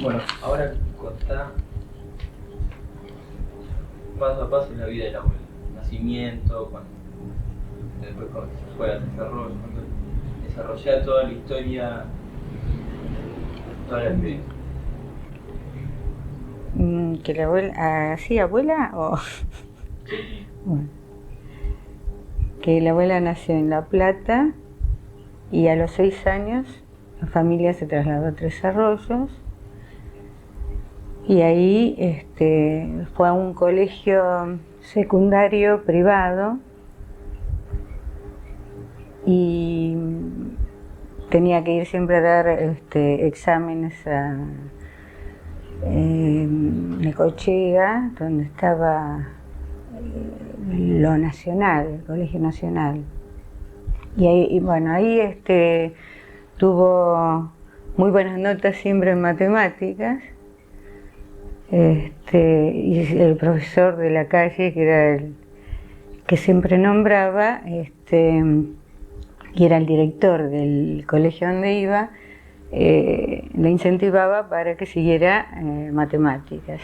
Bueno, ahora contá paso a paso la vida del abuelo. Nacimiento, después cuando se fue a desarrollo, cuando desarrollá toda la historia, toda la experiencia. ¿Que la abuela, sí, abuela o...? Bueno, que la abuela nació en La Plata y a los 6 años la familia se trasladó a Tres Arroyos y ahí fue a un colegio secundario privado y tenía que ir siempre a dar exámenes a Necochea, donde estaba lo nacional, el Colegio Nacional. Y bueno, ahí tuvo muy buenas notas siempre en matemáticas. Y el profesor de la calle, que era el que siempre nombraba, y era el director del colegio donde iba, le incentivaba para que siguiera matemáticas.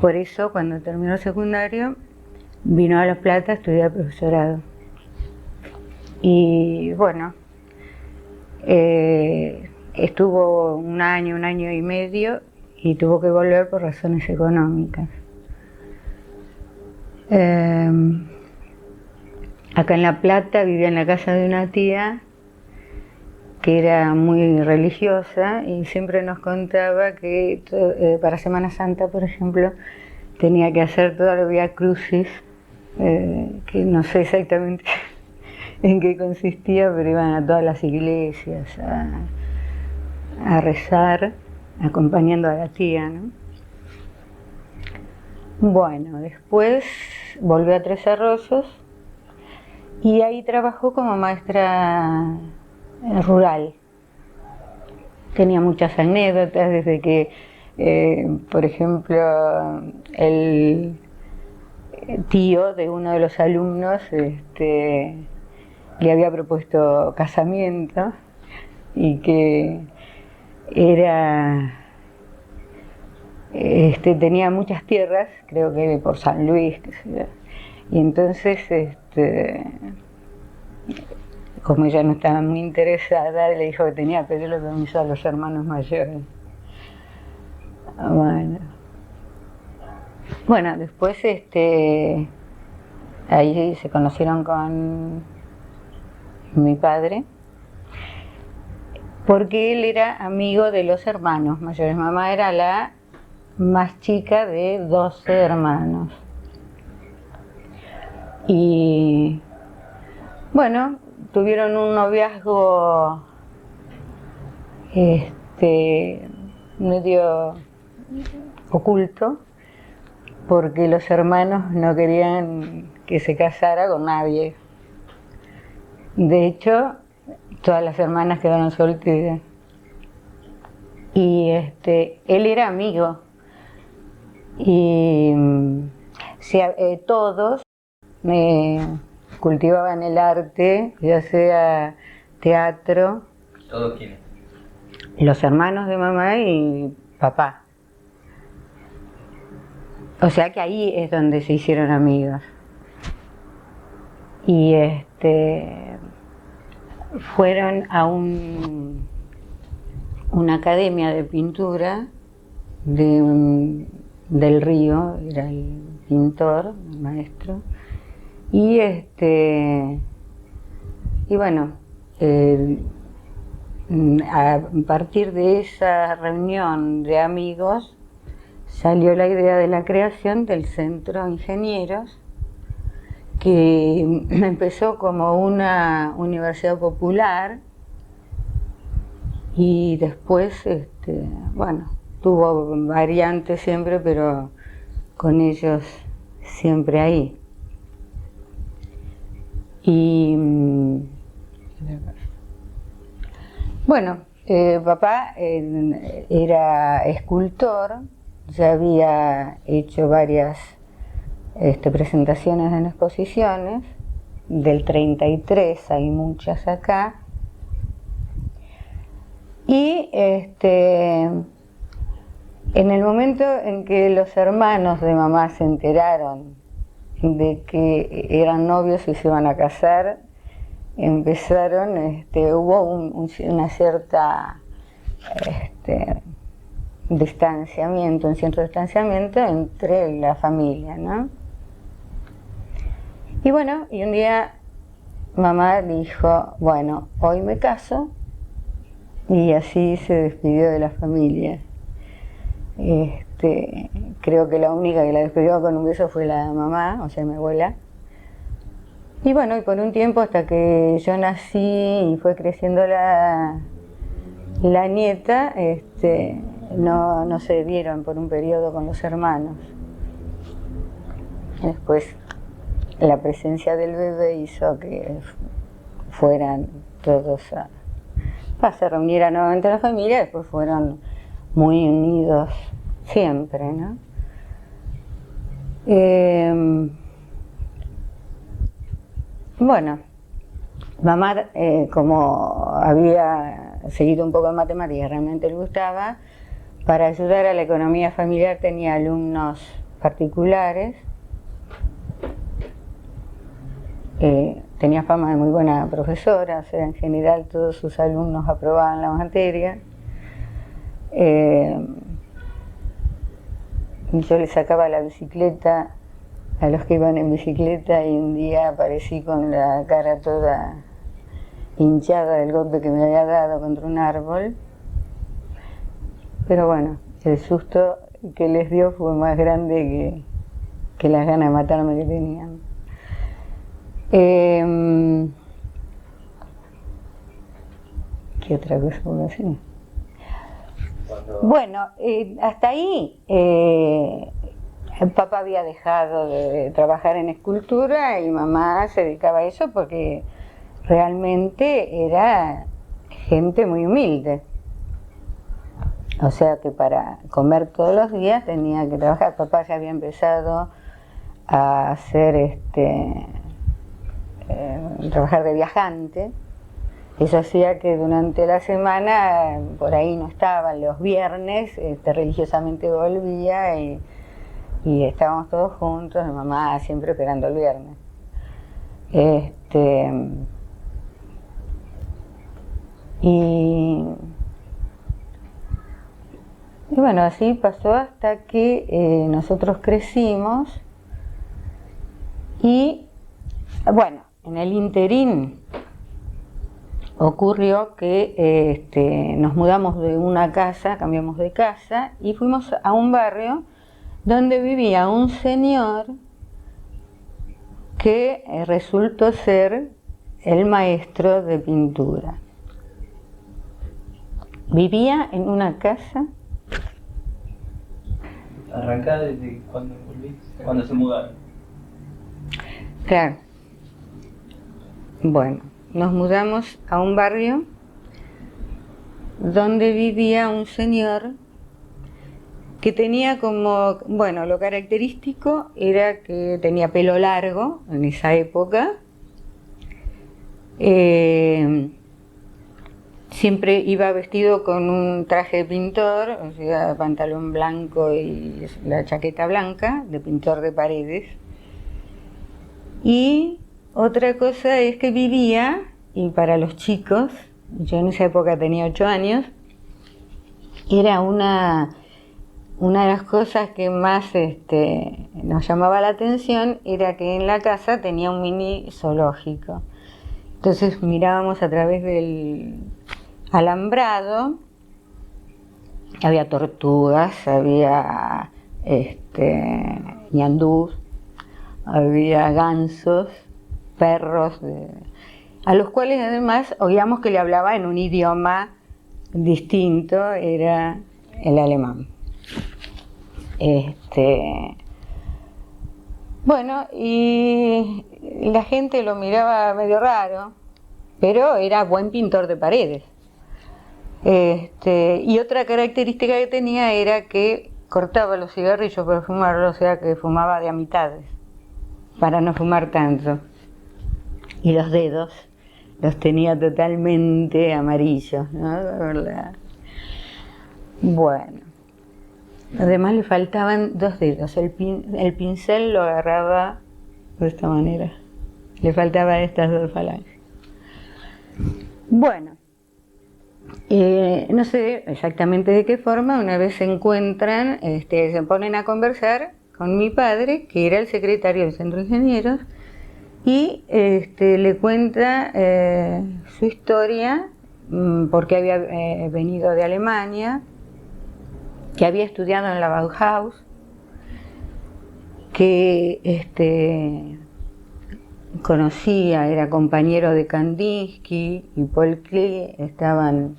Por eso, cuando terminó el secundario, vino a La Plata a estudiar profesorado. Y bueno, estuvo un año y medio y tuvo que volver por razones económicas. Acá en La Plata vivía en la casa de una tía que era muy religiosa y siempre nos contaba que para Semana Santa, por ejemplo, tenía que hacer toda la Vía Crucis, que no sé exactamente en qué consistía, pero iban a todas las iglesias a rezar, acompañando a la tía, ¿no? Bueno, después volvió a Tres Arroyos y ahí trabajó como maestra rural. Tenía muchas anécdotas desde que, por ejemplo, el tío de uno de los alumnos le había propuesto casamiento y que tenía muchas tierras, creo que por San Luis, qué sé yo. Y entonces, como ella no estaba muy interesada, le dijo que tenía que pedirle permiso a los hermanos mayores. Bueno, después ahí se conocieron con mi padre, porque él era amigo de los hermanos mayores. Mamá era la más chica de 12 hermanos. Y bueno, tuvieron un noviazgo medio oculto, porque los hermanos no querían que se casara con nadie. De hecho, todas las hermanas quedaron solteras. Y él era amigo. Y todos cultivaban el arte, ya sea teatro. ¿Todos quiénes? Los hermanos de mamá y papá. O sea que ahí es donde se hicieron amigos. Y fueron a una academia de pintura del Río, era el pintor, el maestro. Y bueno, a partir de esa reunión de amigos salió la idea de la creación del Centro Ingenieros, que empezó como una universidad popular y después, bueno, tuvo variantes siempre, pero con ellos siempre ahí. Y bueno, papá era escultor, ya había hecho varias presentaciones en exposiciones, del 33 hay muchas acá, Y en el momento en que los hermanos de mamá se enteraron de que eran novios y se iban a casar, empezaron, hubo una cierta distanciamiento, un cierto distanciamiento entre la familia, ¿no? Y bueno, y un día mamá dijo, bueno, hoy me caso, y así se despidió de la familia. Creo que la única que la despidió con un beso fue la mamá, o sea, mi abuela. Y bueno, y por un tiempo hasta que yo nací y fue creciendo la nieta, no se vieron por un periodo con los hermanos. Después la presencia del bebé hizo que fueran todos se reunieran nuevamente la familia, después fueron muy unidos siempre, ¿no? Bueno, mamá, como había seguido un poco en matemáticas, realmente le gustaba, para ayudar a la economía familiar tenía alumnos particulares. Tenía fama de muy buena profesora, o sea, en general todos sus alumnos aprobaban la materia. Yo le sacaba la bicicleta a los que iban en bicicleta y un día aparecí con la cara toda hinchada del golpe que me había dado contra un árbol. Pero bueno, el susto que les dio fue más grande que las ganas de matarme que tenían. ¿Qué otra cosa puedo decir? Bueno, hasta ahí el papá había dejado de trabajar en escultura y mamá se dedicaba a eso porque realmente era gente muy humilde. O sea que para comer todos los días tenía que trabajar. Papá ya había empezado a hacer trabajar de viajante. Eso hacía que durante la semana por ahí no estaba, los viernes religiosamente volvía y estábamos todos juntos, mi mamá siempre esperando el viernes. Y bueno, así pasó hasta que nosotros crecimos y bueno, en el interín ocurrió que nos mudamos de una casa, cambiamos de casa y fuimos a un barrio donde vivía un señor que resultó ser el maestro de pintura. Vivía en una casa. ¿Arrancá desde cuando volviste? Cuando se mudaron. Claro. Bueno, nos mudamos a un barrio donde vivía un señor que tenía como, bueno, lo característico era que tenía pelo largo en esa época. Siempre iba vestido con un traje de pintor, o sea, pantalón blanco y la chaqueta blanca, de pintor de paredes. Y otra cosa es que vivía, y para los chicos, yo en esa época tenía 8 años, era una de las cosas que más nos llamaba la atención, era que en la casa tenía un mini zoológico. Entonces mirábamos a través del alambrado, había tortugas, había ñandús, había gansos, perros, a los cuales además oíamos que le hablaba en un idioma distinto, era el alemán. Bueno, y la gente lo miraba medio raro, pero era buen pintor de paredes. Y otra característica que tenía era que cortaba los cigarrillos para fumarlos, o sea que fumaba de a mitades, para no fumar tanto. Y los dedos los tenía totalmente amarillos, ¿no? De verdad. Bueno, además le faltaban 2 dedos, el pincel lo agarraba de esta manera, le faltaban estas 2 falanges. Bueno, no sé exactamente de qué forma, una vez se encuentran, se ponen a conversar con mi padre, que era el secretario del Centro de Ingenieros, y le cuenta su historia, porque había venido de Alemania, que había estudiado en la Bauhaus, que conocía, era compañero de Kandinsky y Paul Klee, estaban...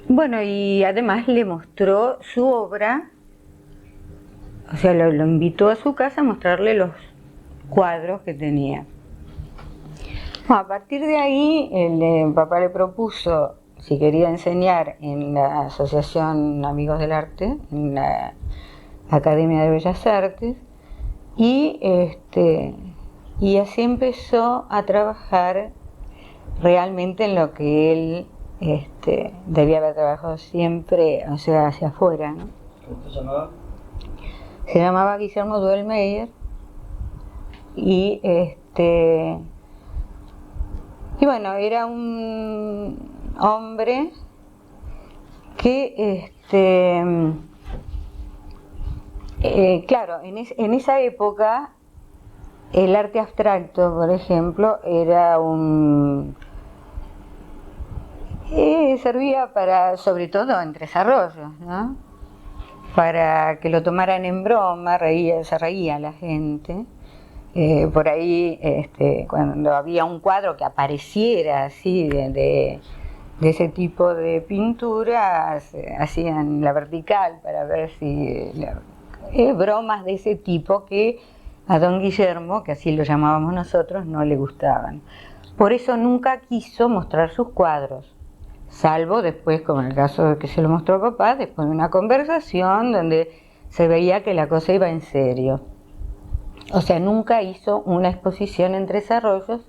Bueno, y además le mostró su obra, o sea, lo invitó a su casa a mostrarle los cuadros que tenía. Bueno, a partir de ahí, el papá le propuso si quería enseñar en la Asociación Amigos del Arte, en la Academia de Bellas Artes, y así empezó a trabajar realmente en lo que él debía haber trabajado siempre, o sea, hacia afuera, ¿no? ¿Cómo se llamaba? Se llamaba Guillermo Duellmeyer y bueno, era un hombre que claro, en esa época el arte abstracto, por ejemplo, era servía para, sobre todo en Tres Arroyos, ¿no? Para que lo tomaran en broma, se reía la gente. Por ahí, cuando había un cuadro que apareciera así de ese tipo de pinturas, hacían la vertical para ver si... bromas de ese tipo que a don Guillermo, que así lo llamábamos nosotros, no le gustaban. Por eso nunca quiso mostrar sus cuadros, salvo después, como en el caso de que se lo mostró a papá, después de una conversación donde se veía que la cosa iba en serio. O sea, nunca hizo una exposición en Tres Arroyos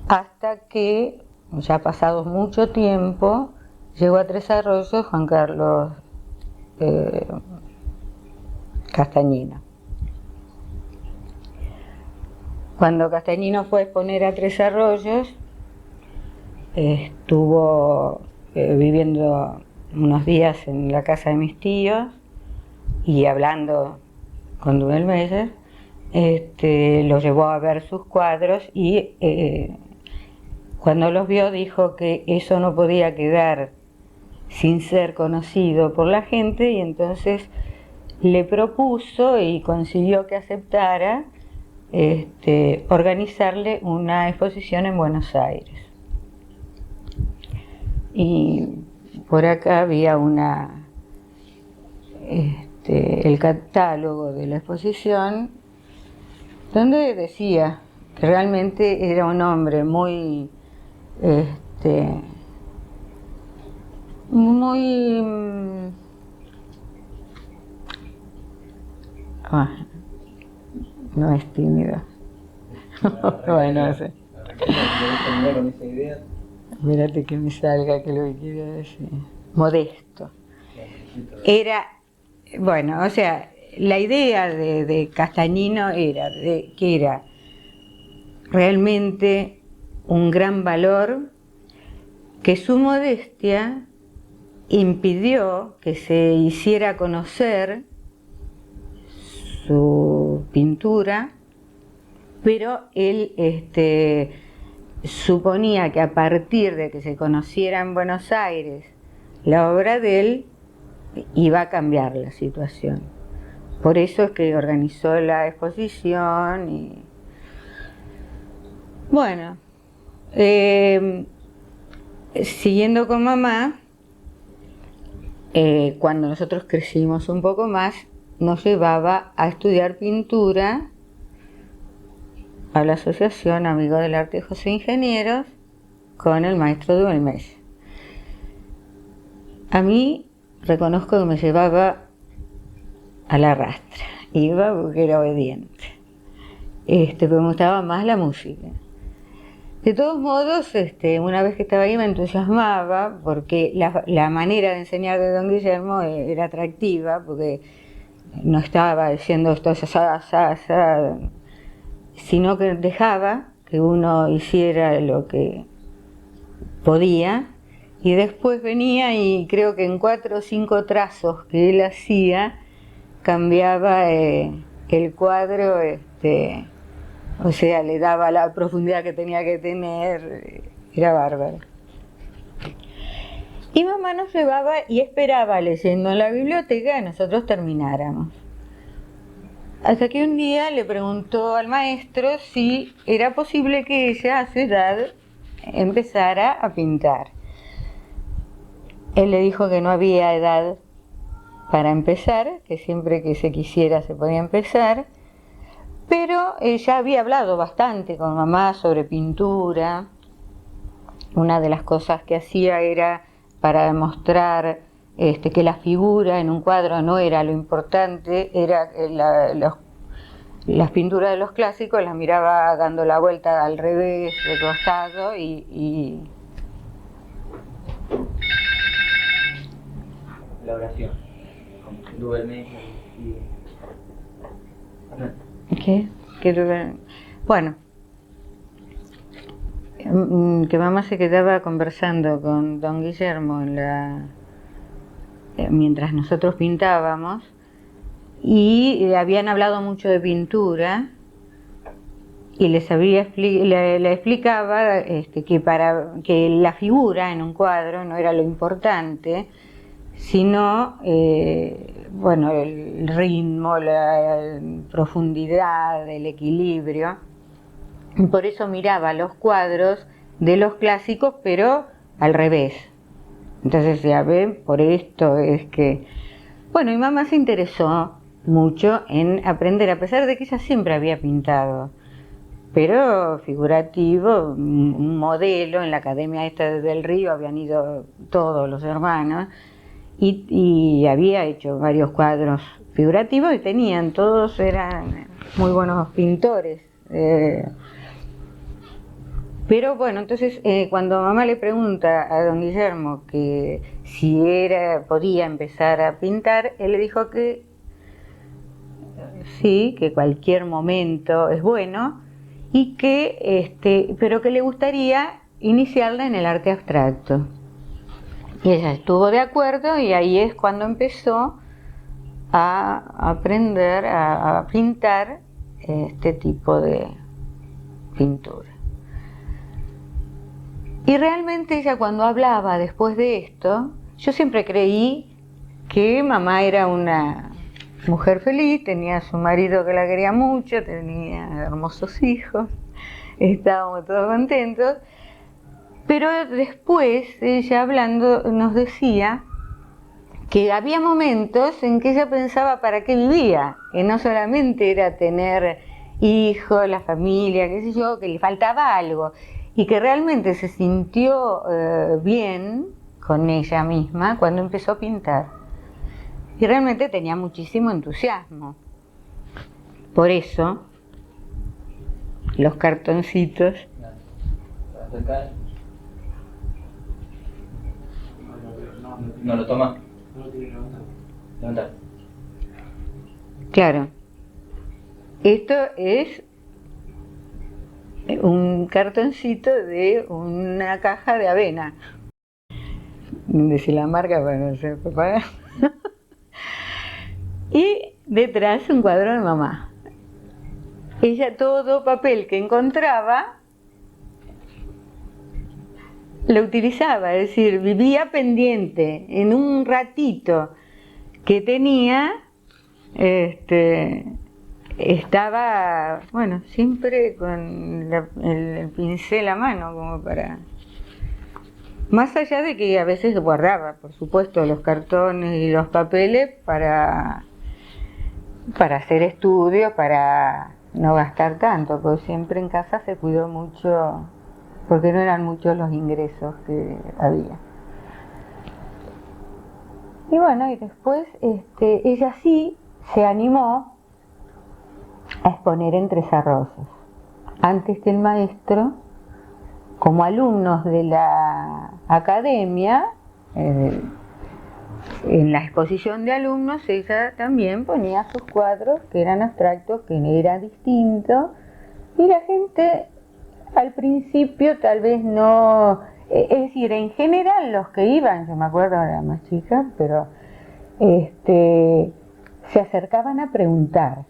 hasta que, ya pasado mucho tiempo, llegó a Tres Arroyos Juan Carlos Castañino. Cuando Castañino fue a exponer a Tres Arroyos, estuvo viviendo unos días en la casa de mis tíos y hablando con Duellmeyer, lo llevó a ver sus cuadros y cuando los vio dijo que eso no podía quedar sin ser conocido por la gente, y entonces le propuso y consiguió que aceptara organizarle una exposición en Buenos Aires. Y por acá había el catálogo de la exposición, donde decía que realmente era un hombre muy no es tímido. Bueno, no sé. Con esa idea. Espérate que me salga que lo que quiero decir. Modesto. Era, bueno, o sea, la idea de Castañino era que era realmente un gran valor, que su modestia impidió que se hiciera conocer su pintura, pero él suponía que a partir de que se conociera en Buenos Aires la obra de él, iba a cambiar la situación. Por eso es que organizó la exposición y... Bueno, siguiendo con mamá, cuando nosotros crecimos un poco más, nos llevaba a estudiar pintura a la Asociación Amigos del Arte José Ingenieros con el maestro Duellmeyer. A mí reconozco que me llevaba a la rastra, iba porque era obediente, pero me gustaba más la música. De todos modos, una vez que estaba ahí me entusiasmaba porque la manera de enseñar de don Guillermo era atractiva, porque no estaba diciendo esto es sino que dejaba que uno hiciera lo que podía, y después venía y creo que en 4 o 5 trazos que él hacía cambiaba el cuadro, o sea, le daba la profundidad que tenía que tener, era bárbaro. Y mamá nos llevaba y esperaba leyendo en la biblioteca que nosotros termináramos. Hasta que un día le preguntó al maestro si era posible que ella a su edad empezara a pintar. Él le dijo que no había edad para empezar, que siempre que se quisiera se podía empezar, pero ella había hablado bastante con mamá sobre pintura. Una de las cosas que hacía era para demostrar que la figura en un cuadro no era lo importante, era las pinturas de los clásicos las miraba dando la vuelta al revés, de costado y La oración, con Google Maps y... ¿Qué? Bueno, que mamá se quedaba conversando con don Guillermo mientras nosotros pintábamos, y habían hablado mucho de pintura, y le explicaba que la figura en un cuadro no era lo importante, sino el ritmo, la profundidad, el equilibrio. Por eso miraba los cuadros de los clásicos, pero al revés. Entonces, ya ven, por esto es que... Bueno, mi mamá se interesó mucho en aprender, a pesar de que ella siempre había pintado, pero figurativo, un modelo en la Academia esta del Río, habían ido todos los hermanos, y había hecho varios cuadros figurativos y todos eran muy buenos pintores. Pero bueno, entonces cuando mamá le pregunta a don Guillermo que si podía empezar a pintar, él le dijo que sí, que cualquier momento es bueno, y pero que le gustaría iniciarla en el arte abstracto. Y ella estuvo de acuerdo, y ahí es cuando empezó a aprender a pintar este tipo de pintura. Y realmente ella, cuando hablaba después de esto, yo siempre creí que mamá era una mujer feliz, tenía a su marido que la quería mucho, tenía hermosos hijos, estábamos todos contentos. Pero después ella, hablando, nos decía que había momentos en que ella pensaba para qué vivía, que no solamente era tener hijos, la familia, qué sé yo, que le faltaba algo, y que realmente se sintió bien con ella misma cuando empezó a pintar. Y realmente tenía muchísimo entusiasmo. Por eso, los cartoncitos... No lo toma. No lo tiene que levantar. Claro. Esto es un cartoncito de una caja de avena. Decir la marca para no ser propaganda. Y detrás un cuadro de mamá. Ella, todo papel que encontraba lo utilizaba, es decir, vivía pendiente. En un ratito que tenía, estaba, bueno, siempre con el pincel a mano, como para... Más allá de que a veces guardaba, por supuesto, los cartones y los papeles para hacer estudios, para no gastar tanto, porque siempre en casa se cuidó mucho, porque no eran muchos los ingresos que había. Y bueno, y después ella sí se animó a exponer en Tres Arroyos, antes que el maestro como alumnos de la academia, en la exposición de alumnos, ella también ponía sus cuadros que eran abstractos, que era distinto, y la gente al principio tal vez no, es decir, en general los que iban, yo me acuerdo, era más chica, pero se acercaban a preguntar.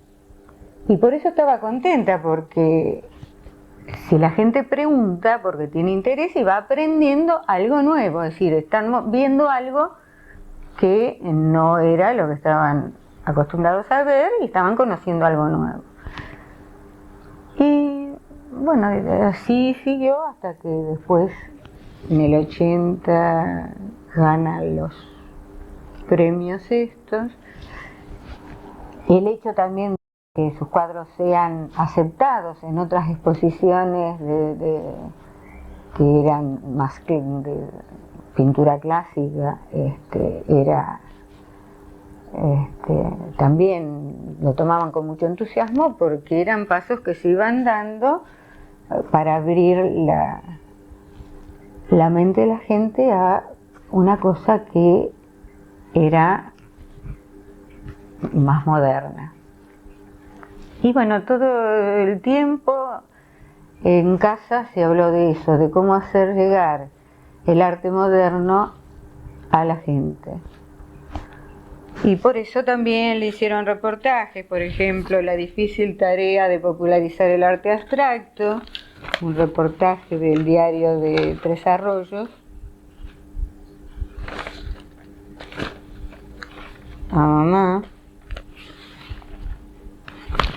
Y por eso estaba contenta, porque si la gente pregunta, porque tiene interés y va aprendiendo algo nuevo, es decir, están viendo algo que no era lo que estaban acostumbrados a ver y estaban conociendo algo nuevo. Y bueno, así siguió hasta que después, en el 80, gana los premios estos. El hecho también de que sus cuadros sean aceptados en otras exposiciones que eran más que de pintura clásica, era también lo tomaban con mucho entusiasmo, porque eran pasos que se iban dando para abrir la mente de la gente a una cosa que era más moderna. Y bueno, todo el tiempo en casa se habló de eso, de cómo hacer llegar el arte moderno a la gente. Y por eso también le hicieron reportajes, por ejemplo, la difícil tarea de popularizar el arte abstracto, un reportaje del diario de Tres Arroyos, a mamá,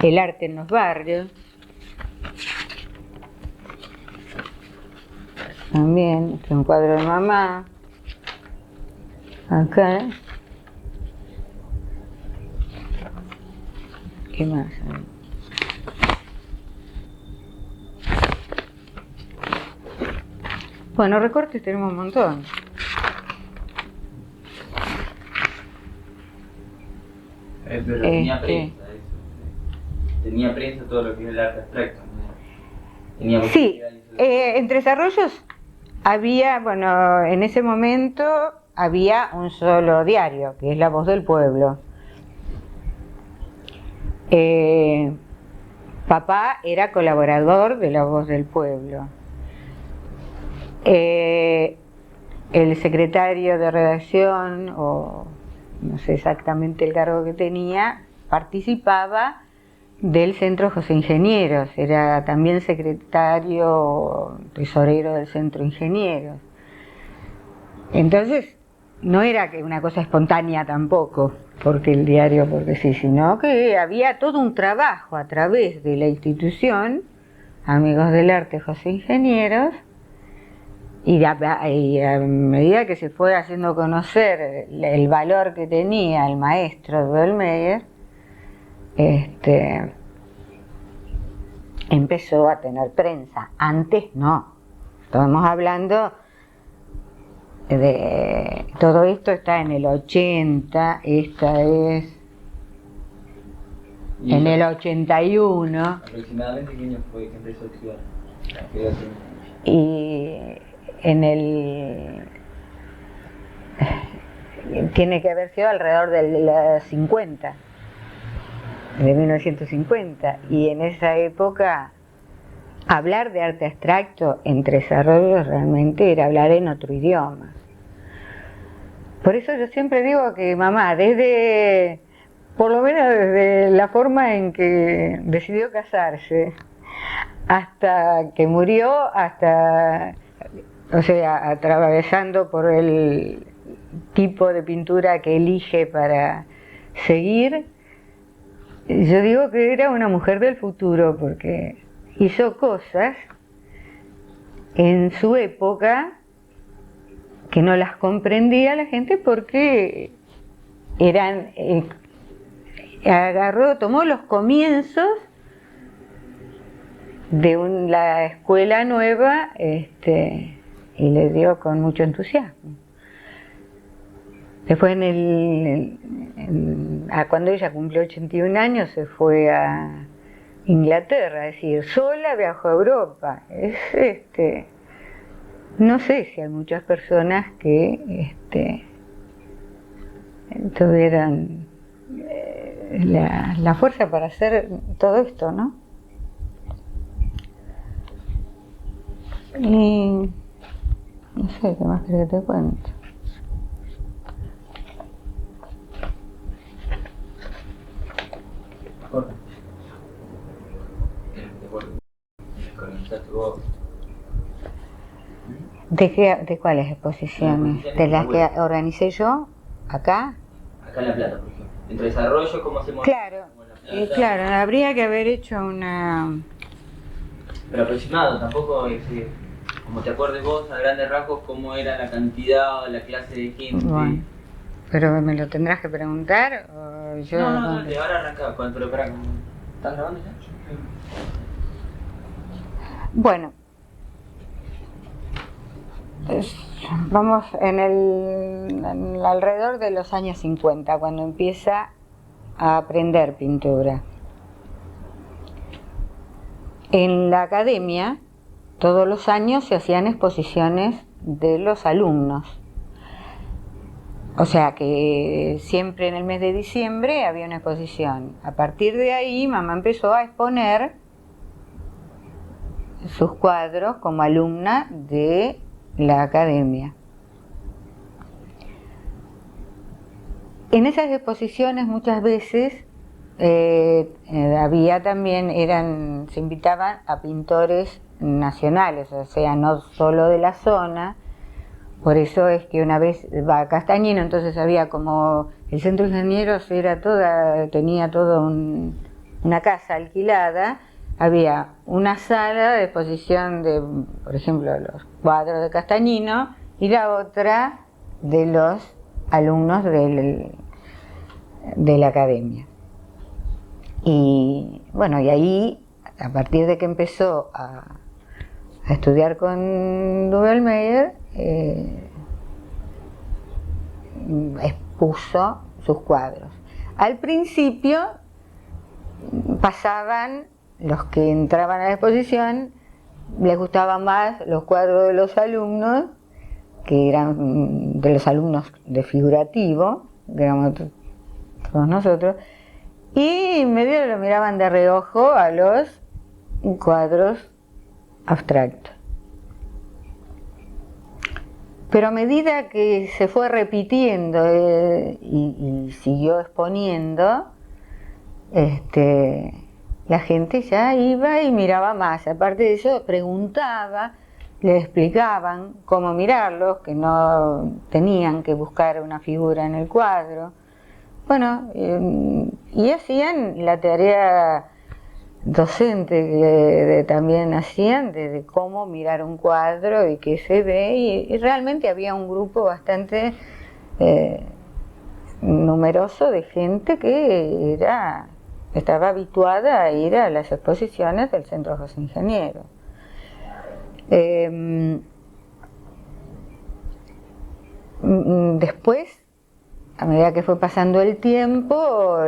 el arte en los barrios, también, este es un cuadro de mamá, acá. ¿Qué más? Bueno, recortes tenemos un montón. Pero tenía prensa, eso. Tenía prensa todo lo que es el arte abstracto, ¿no? Tenía Sí, en Tres Arroyos había, bueno, en ese momento había un solo diario, que es La Voz del Pueblo. Papá era colaborador de La Voz del Pueblo. El secretario de redacción, o no sé exactamente el cargo que tenía, participaba del Centro José Ingenieros, era también secretario tesorero del Centro Ingenieros. Entonces, no era que una cosa espontánea tampoco, porque el diario, porque sí, sino que había todo un trabajo a través de la institución, Amigos del Arte José Ingenieros, y a medida que se fue haciendo conocer el valor que tenía el maestro Duelmeyer, empezó a tener prensa. Antes no. Estamos hablando de... Todo esto está en el 80, esta es en el 81. ¿Aproximadamente qué año fue que empezó a estudiar? Y en el... Tiene que haber sido alrededor del 50. De 1950, y en esa época hablar de arte abstracto en Tres Arroyos realmente era hablar en otro idioma. Por eso yo siempre digo que mamá, por lo menos desde la forma en que decidió casarse, hasta que murió, o sea, atravesando por el tipo de pintura que elige para seguir, yo digo que era una mujer del futuro, porque hizo cosas en su época que no las comprendía la gente, porque eran, tomó los comienzos de la escuela nueva, y le dio con mucho entusiasmo. Después, cuando ella cumplió 81 años, se fue a Inglaterra, es decir, sola viajó a Europa. no sé si hay muchas personas que tuvieran la fuerza para hacer todo esto, ¿no? Y no sé, ¿qué más querés que te cuente? Jorge, ¿te organizaste vos? ¿De cuáles exposiciones? ¿De las que organicé yo? ¿Acá? Acá en La Plata, por ejemplo. Entre desarrollo, ¿cómo hacemos? Claro, claro, habría que haber hecho una... Pero aproximado, tampoco como te acuerdes vos, a grandes rasgos, cómo era la cantidad o la clase de gente. Bueno, pero me lo tendrás que preguntar o yo... No, dale, ahora arranca, pero pará, ¿estás grabando ya? Bueno, vamos en alrededor de los años 50, cuando empieza a aprender pintura. En la academia, todos los años se hacían exposiciones de los alumnos. O sea que siempre en el mes de diciembre había una exposición. A partir de ahí, mamá empezó a exponer sus cuadros como alumna de la academia. En esas exposiciones muchas veces había también, se invitaban a pintores nacionales, o sea, no solo de la zona. Por eso es que una vez va a Castañino, entonces había como, el centro de ingenieros tenía toda una casa alquilada, había una sala de exposición de, por ejemplo, los cuadros de Castañino y la otra de los alumnos de la academia. Y bueno, y ahí, a partir de que empezó a estudiar con Dubelmeyer, expuso sus cuadros. Al principio pasaban, los que entraban a la exposición, les gustaban más los cuadros de los alumnos, que eran de los alumnos de figurativo, que éramos todos nosotros, y medio lo miraban de reojo a los cuadros abstractos. Pero a medida que se fue repitiendo y siguió exponiendo, la gente ya iba y miraba más. Aparte de eso, preguntaba, le explicaban cómo mirarlos, que no tenían que buscar una figura en el cuadro. Bueno, y hacían la tarea docente que también hacían de cómo mirar un cuadro y qué se ve, y realmente había un grupo bastante numeroso de gente que estaba habituada a ir a las exposiciones del Centro José Ingeniero. Después, a medida que fue pasando el tiempo,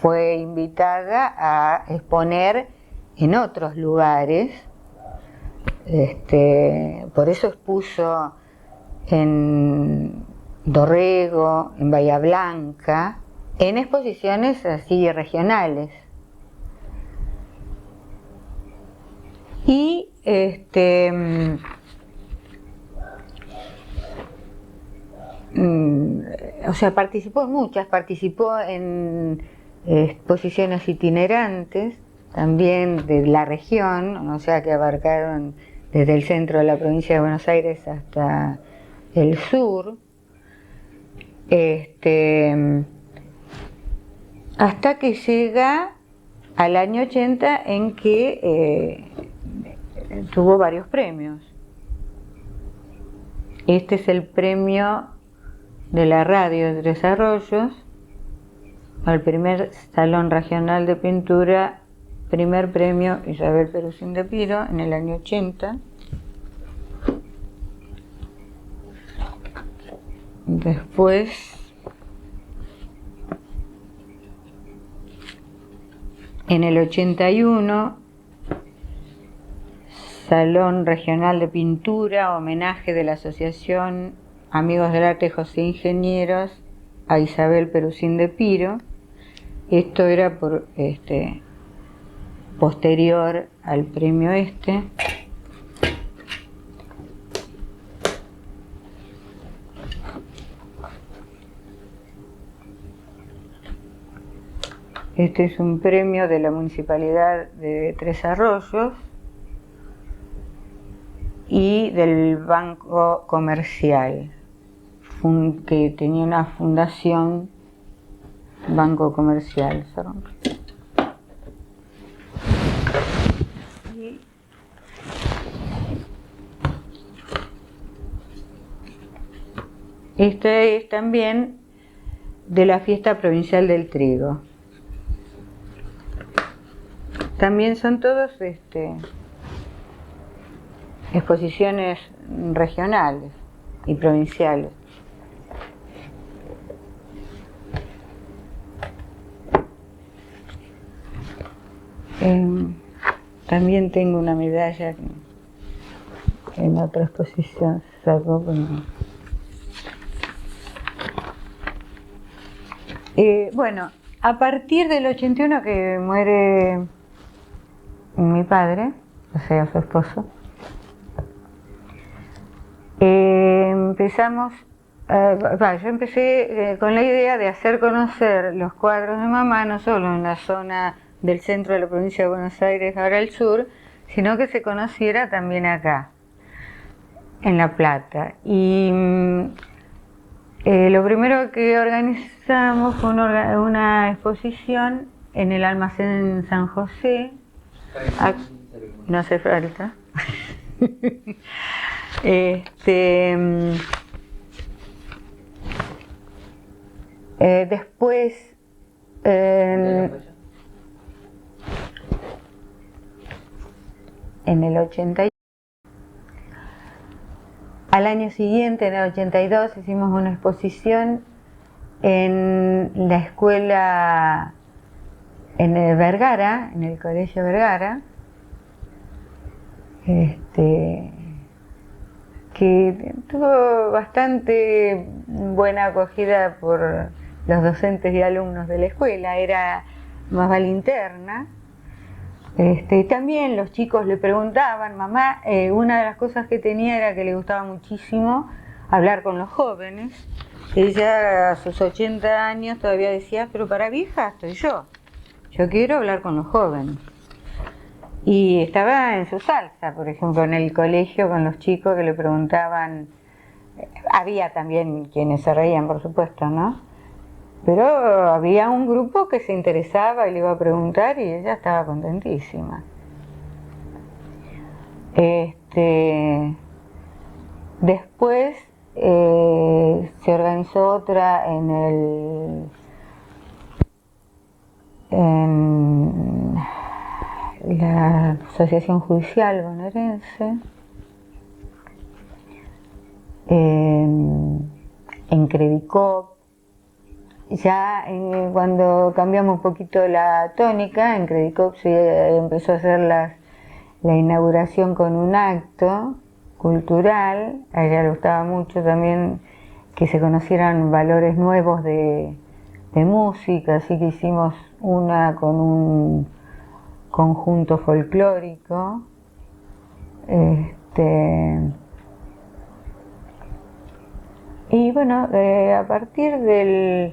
fue invitada a exponer en otros lugares. Por eso expuso en Dorrego, en Bahía Blanca, en exposiciones así regionales. Y o sea, participó en muchas, participó en exposiciones itinerantes, también de la región, o sea, que abarcaron desde el centro de la provincia de Buenos Aires hasta el sur, hasta que llega al año 80 en que tuvo varios premios. Este es el premio de la radio de Tres Arroyos al primer Salón Regional de Pintura, primer premio Isabel Perusín de Piro en el año 80. Después en el 81 Salón Regional de Pintura, homenaje de la Asociación Amigos del Arte José Ingenieros a Isabel Perusín de Piro. Esto era por posterior al premio este. Este es un premio de la Municipalidad de Tres Arroyos y del Banco Comercial, que tenía una fundación, Banco Comercial. Este es también de la Fiesta Provincial del Trigo. También son todos exposiciones regionales y provinciales. También tengo una medalla que en otra exposición sacó. Bueno, a partir del 81 que muere mi padre, o sea, su esposo, empezamos, yo empecé con la idea de hacer conocer los cuadros de mamá, no solo en la zona del centro de la provincia de Buenos Aires, ahora el sur, sino que se conociera también acá, en La Plata. Y lo primero que organizamos fue una exposición en el almacén San José. No hace falta. Después en el 80, al año siguiente, en el 82, hicimos una exposición en la escuela, en el Vergara, en el Colegio Vergara, que tuvo bastante buena acogida por los docentes y alumnos de la escuela. Era más vale interna. También los chicos le preguntaban, mamá, una de las cosas que tenía era que le gustaba muchísimo hablar con los jóvenes. Ella a sus 80 años todavía decía, pero para vieja estoy yo quiero hablar con los jóvenes. Y estaba en su salsa, por ejemplo, en el colegio con los chicos que le preguntaban, había también quienes se reían, por supuesto, ¿no? Pero había un grupo que se interesaba y le iba a preguntar y ella estaba contentísima. Después se organizó otra en la Asociación Judicial Bonaerense, en Credicop. Ya cuando cambiamos un poquito la tónica, en Credicop se empezó a hacer la inauguración con un acto cultural. A ella le gustaba mucho también que se conocieran valores nuevos de música, así que hicimos una con un conjunto folclórico. Y bueno, a partir del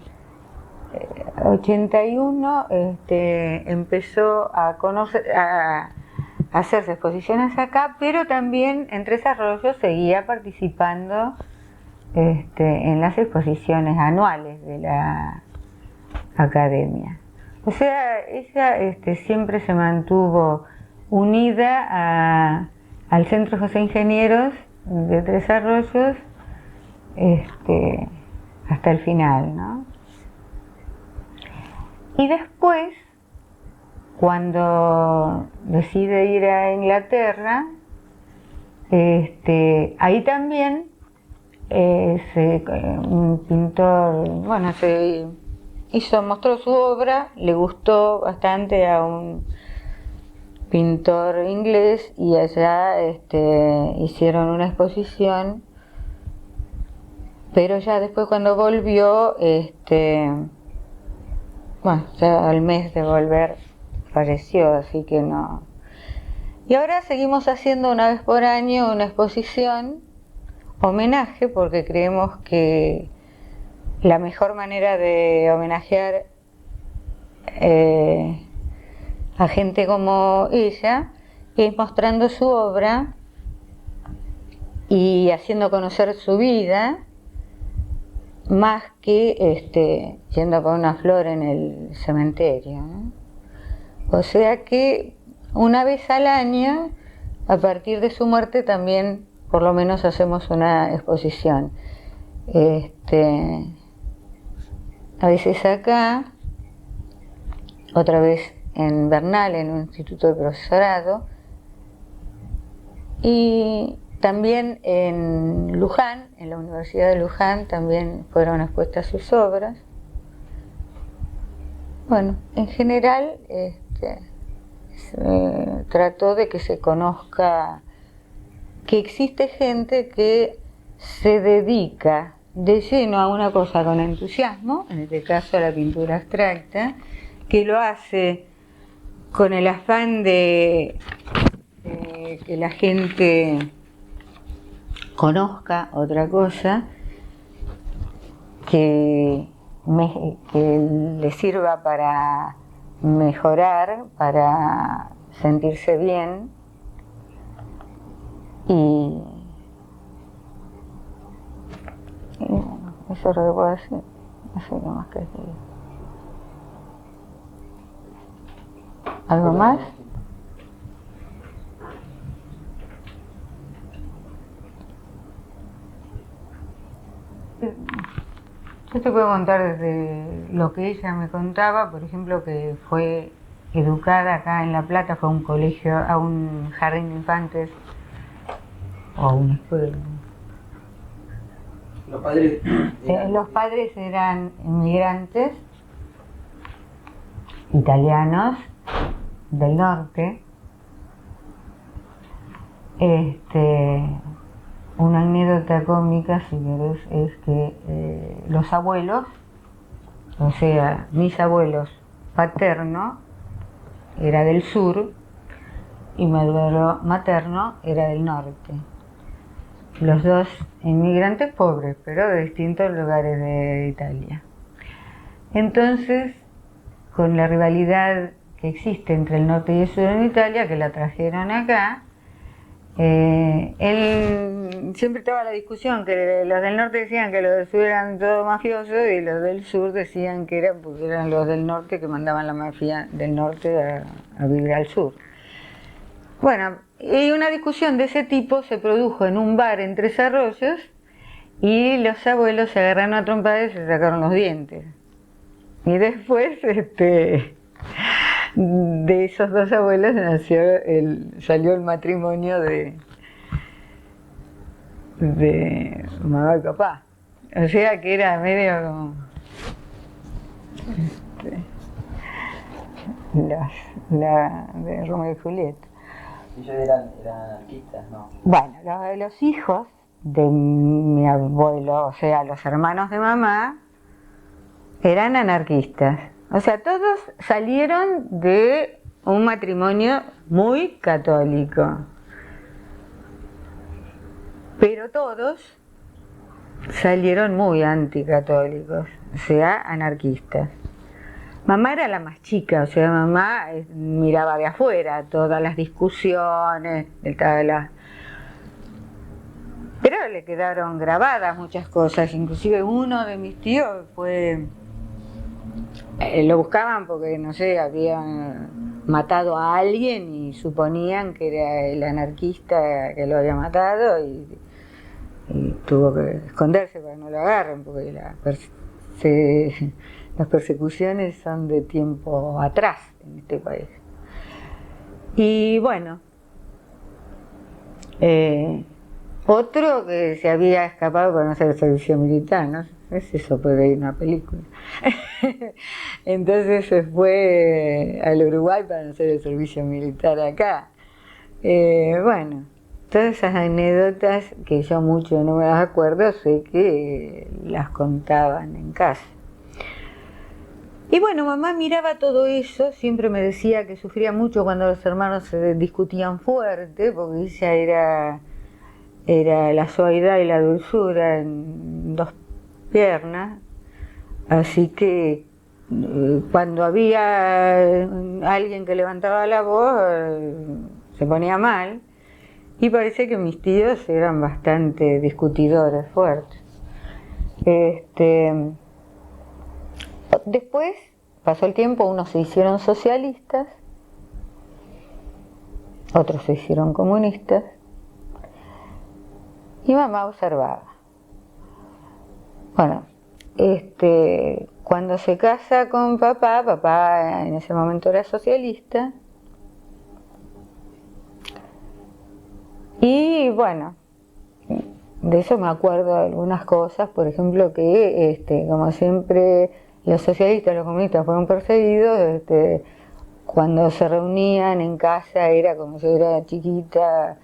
81 empezó a hacerse exposiciones acá, pero también en Tres Arroyos seguía participando en las exposiciones anuales de la academia. O sea, ella siempre se mantuvo unida al Centro José Ingenieros de Tres Arroyos hasta el final, ¿no? Y después, cuando decide ir a Inglaterra, ahí también un pintor, bueno, mostró su obra, le gustó bastante a pintor inglés, y allá hicieron una exposición, pero ya después cuando volvió, bueno, ya al mes de volver falleció, así que no. Y ahora seguimos haciendo una vez por año una exposición, homenaje, porque creemos que la mejor manera de homenajear a gente como ella es mostrando su obra y haciendo conocer su vida, más que yendo con una flor en el cementerio, ¿no? O sea que una vez al año, a partir de su muerte, también por lo menos hacemos una exposición. A veces acá, otra vez en Bernal, en un instituto de profesorado, y también en Luján, en la Universidad de Luján, también fueron expuestas sus obras. Bueno, en general se trató de que se conozca que existe gente que se dedica de lleno a una cosa con entusiasmo, en este caso a la pintura abstracta, que lo hace con el afán de que la gente conozca otra cosa, que le sirva para mejorar, para sentirse bien, y bueno, eso es lo que puedo decir. No sé qué más que decir. ¿Algo más? Yo te puedo contar desde lo que ella me contaba, por ejemplo, que fue educada acá en La Plata, fue a un colegio, a un jardín de infantes, o a una escuela. Los padres eran inmigrantes italianos del norte. Una anécdota cómica, si querés, es que los abuelos, o sea, mis abuelos paterno era del sur y mi abuelo materno era del norte. Los dos inmigrantes pobres, pero de distintos lugares de Italia. Entonces, con la rivalidad que existe entre el norte y el sur en Italia, que la trajeron acá, él siempre estaba la discusión, que los del norte decían que los del sur eran todos mafiosos y los del sur decían que eran porque eran los del norte que mandaban la mafia del norte a vivir al sur. Bueno, y una discusión de ese tipo se produjo en un bar en Tres Arroyos y los abuelos se agarraron a trompadas y se sacaron los dientes. Y después, de esos dos abuelos salió el matrimonio de mamá y papá. O sea que era medio como la de Romeo y Julieta. ¿Ellos eran anarquistas? No. Bueno, los hijos de mi abuelo, o sea, los hermanos de mamá, eran anarquistas. O sea, todos salieron de un matrimonio muy católico. Pero todos salieron muy anticatólicos, o sea, anarquistas. Mamá era la más chica, o sea, mamá miraba de afuera todas las discusiones, pero le quedaron grabadas muchas cosas. Inclusive uno de mis tíos lo buscaban porque, no sé, habían matado a alguien y suponían que era el anarquista que lo había matado y tuvo que esconderse para que no lo agarren, porque las persecuciones son de tiempo atrás en este país. Y bueno, Otro que se había escapado para no hacer el servicio militar, ¿no? Es eso, puede ir una película. Entonces se fue al Uruguay para no hacer el servicio militar acá. Bueno, todas esas anécdotas que yo mucho no me las acuerdo, sé que las contaban en casa. Y bueno, mamá miraba todo eso, siempre me decía que sufría mucho cuando los hermanos se discutían fuerte, porque ella era la suavidad y la dulzura en dos piernas, así que cuando había alguien que levantaba la voz se ponía mal, y parece que mis tíos eran bastante discutidores fuertes. Después pasó el tiempo, unos se hicieron socialistas, otros se hicieron comunistas, y mamá observaba. Bueno, cuando se casa con papá, papá en ese momento era socialista, y bueno, de eso me acuerdo de algunas cosas, por ejemplo que como siempre los socialistas, los comunistas fueron perseguidos, cuando se reunían en casa era como yo era chiquita,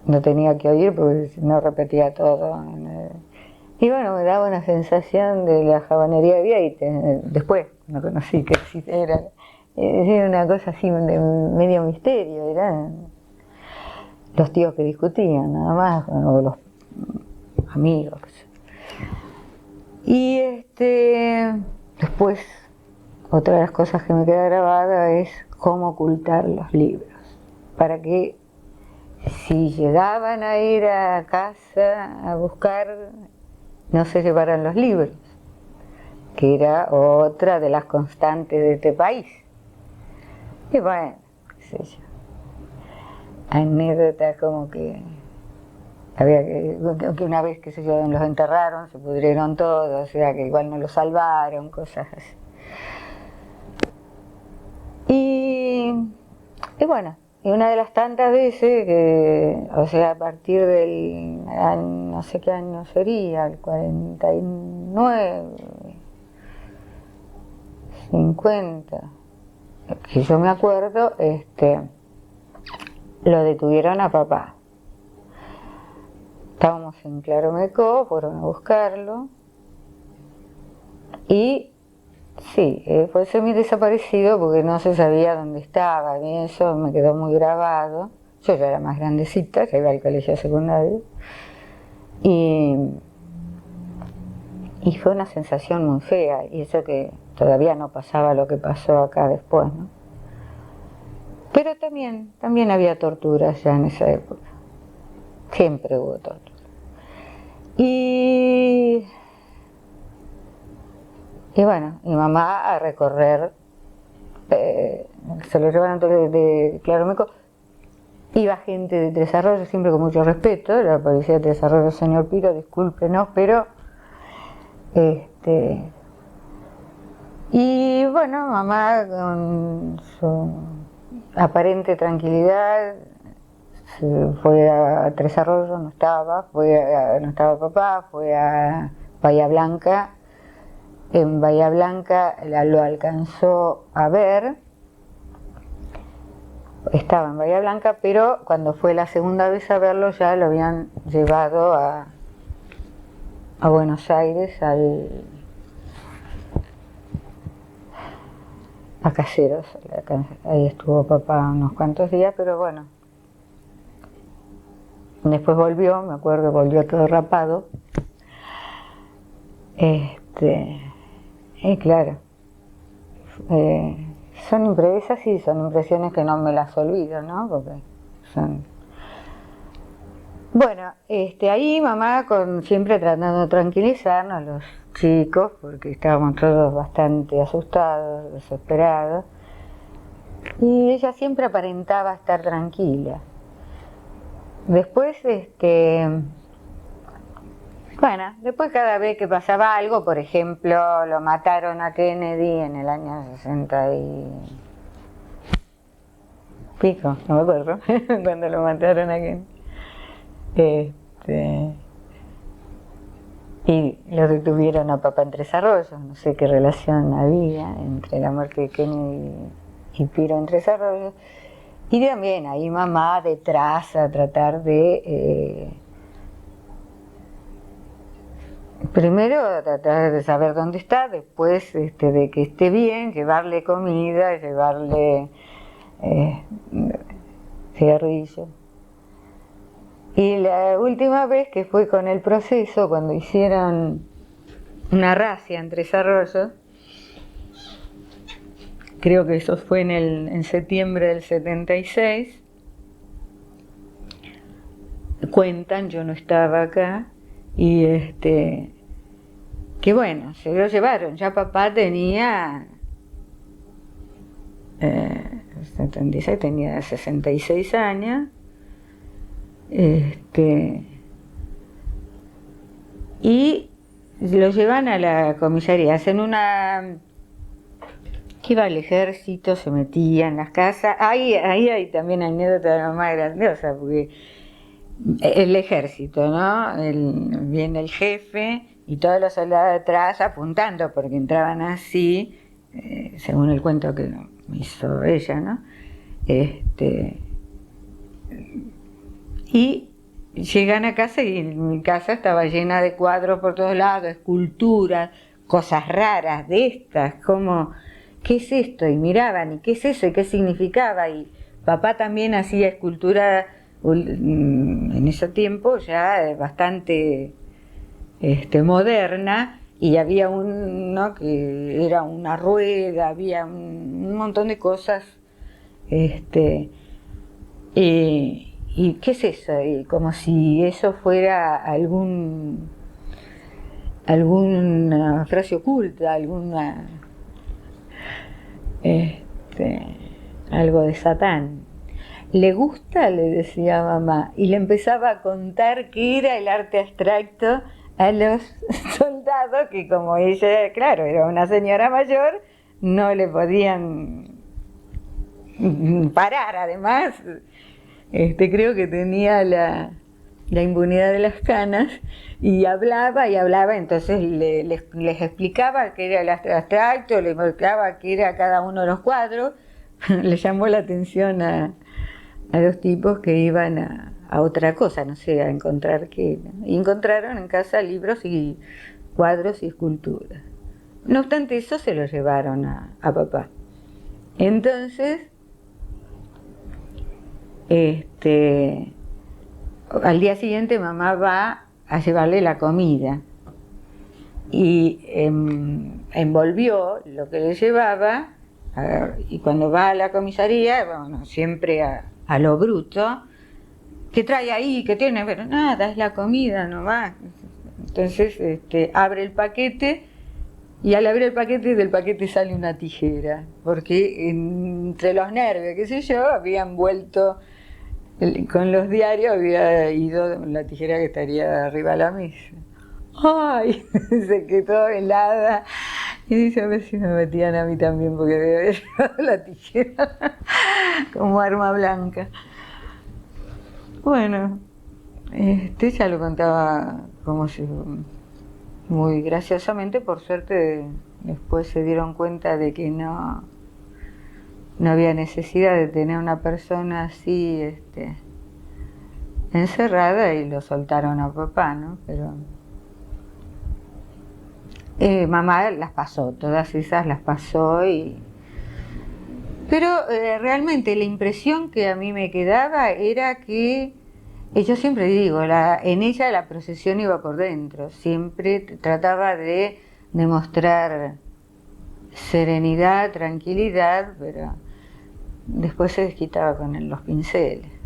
no tenía que oír porque no repetía todo. Y bueno, me daba una sensación de la jabonería de Vieite, después no conocí que era una cosa así de medio misterio, eran los tíos que discutían nada más, o los amigos. Y después, otra de las cosas que me queda grabada es cómo ocultar los libros, para que si llegaban a ir a casa a buscar, no se llevaran los libros, que era otra de las constantes de este país. Y bueno, qué sé yo, anécdotas como que había que una vez, qué sé yo, los enterraron, se pudrieron todos, o sea que igual no los salvaron, cosas así. Y bueno, y una de las tantas veces que, o sea, a partir del, no sé qué año sería, el 49, 50, que yo me acuerdo, lo detuvieron a papá. Estábamos en Claromecó, fueron a buscarlo y sí, fue semi desaparecido porque no se sabía dónde estaba, y eso me quedó muy grabado. Yo ya era más grandecita, ya iba al colegio secundario, y fue una sensación muy fea, y eso que todavía no pasaba lo que pasó acá después, ¿no? Pero también había torturas ya en esa época, siempre hubo tortura. Y bueno, mi mamá a recorrer, se lo llevaron de Claromecó, iba gente de Tres Arroyos, siempre con mucho respeto, la policía de Tres Arroyos, señor Piro, discúlpenos, pero y bueno, mamá con su aparente tranquilidad se fue a Tres Arroyos, no estaba papá, fue a Bahía Blanca. En Bahía Blanca lo alcanzó a ver, estaba en Bahía Blanca, pero cuando fue la segunda vez a verlo ya lo habían llevado a Buenos Aires, a Caseros. Ahí estuvo papá unos cuantos días, pero bueno, después volvió, me acuerdo, volvió todo rapado. Y claro, son imprevisas y son impresiones que no me las olvido, ¿no? Porque son... Bueno, ahí mamá siempre tratando de tranquilizarnos, los chicos, porque estábamos todos bastante asustados, desesperados, y ella siempre aparentaba estar tranquila. Después, bueno, después cada vez que pasaba algo, por ejemplo, lo mataron a Kennedy en el año 60 y pico, no me acuerdo, cuando lo mataron a Kennedy. Este, y lo detuvieron a papá en Tres Arroyos, no sé qué relación había entre la muerte de Kenny y Piro en Tres Arroyos. Y también ahí mamá detrás a tratar de, primero tratar de saber dónde está, después de que esté bien, llevarle comida, llevarle cigarrillos. Y la última vez que fue con el proceso, cuando hicieron una razzia en Tres Arroyos, creo que eso fue en septiembre del 76, cuentan, yo no estaba acá, y que bueno, se lo llevaron, ya papá tenía 76, tenía 66 años, y lo llevan a la comisaría, hacen una... que iba al ejército, se metía en las casas. Ahí hay también anécdota más grandiosa, porque el ejército, ¿no? Viene el jefe y todos los soldados detrás apuntando, porque entraban así, según el cuento que hizo ella, ¿no? Y llegan a casa y mi casa estaba llena de cuadros por todos lados, esculturas, cosas raras de estas, como... ¿qué es esto? Y miraban, ¿y qué es eso? ¿Y qué significaba? Y papá también hacía escultura en ese tiempo ya bastante moderna, y había uno que era una rueda, había un montón de cosas. ¿Y qué es eso? Y como si eso fuera alguna frase oculta, algo de Satán. ¿Le gusta?, le decía mamá, y le empezaba a contar qué era el arte abstracto a los soldados, que como ella, claro, era una señora mayor, no le podían parar. Además, creo que tenía la impunidad de las canas, y hablaba, entonces les explicaba qué era el arte abstracto, les explicaba qué era cada uno de los cuadros. Le llamó la atención a los tipos que iban a otra cosa, no sé, a encontrar qué. Y encontraron en casa libros y cuadros y esculturas. No obstante eso, se lo llevaron a papá. Entonces, al día siguiente mamá va a llevarle la comida y envolvió lo que le llevaba, y cuando va a la comisaría, bueno, siempre a lo bruto, ¿qué trae ahí? ¿Qué tiene? Pero nada, es la comida nomás. Entonces abre el paquete, y al abrir el paquete, del paquete sale una tijera, porque entre los nervios, qué sé yo, habían vuelto... con los diarios, había ido la tijera que estaría arriba de la mesa. ¡Ay! Se quedó helada. Y dice, a ver si me metían a mí también, porque había llevado la tijera como arma blanca. Bueno, ya lo contaba como si muy graciosamente. Por suerte después se dieron cuenta de que no había necesidad de tener una persona así encerrada, y lo soltaron a papá, ¿no? Pero mamá las pasó, todas esas las pasó, pero realmente la impresión que a mí me quedaba era que, yo siempre digo, en ella la procesión iba por dentro, siempre trataba de demostrar serenidad, tranquilidad, pero después se desquitaba con los pinceles.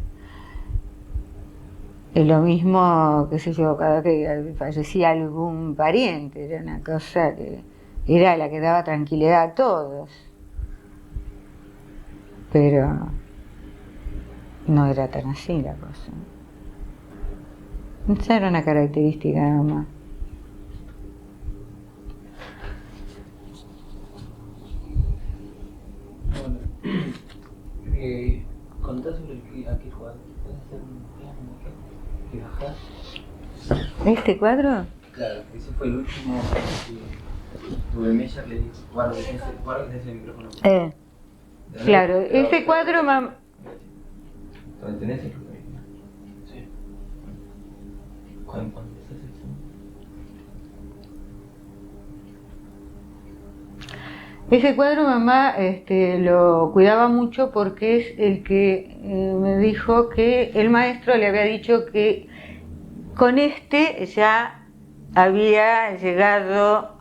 Y lo mismo, qué sé yo, cada que fallecía algún pariente, era una cosa que era la que daba tranquilidad a todos. Pero no era tan así la cosa. Esa era una característica de mamá. Bueno, contá sobre a qué jugás. ¿Puedes hacer un plano? acá. ¿Este cuadro? Claro, ese fue el último que Rubén Meyer le dijo, guárdese ese micrófono. Claro, ese cuadro... ¿Dónde tenés el micrófono? Sí. ¿Cuándo empezás eso? Ese cuadro mamá lo cuidaba mucho porque es el que me dijo que el maestro le había dicho que con este ya había llegado,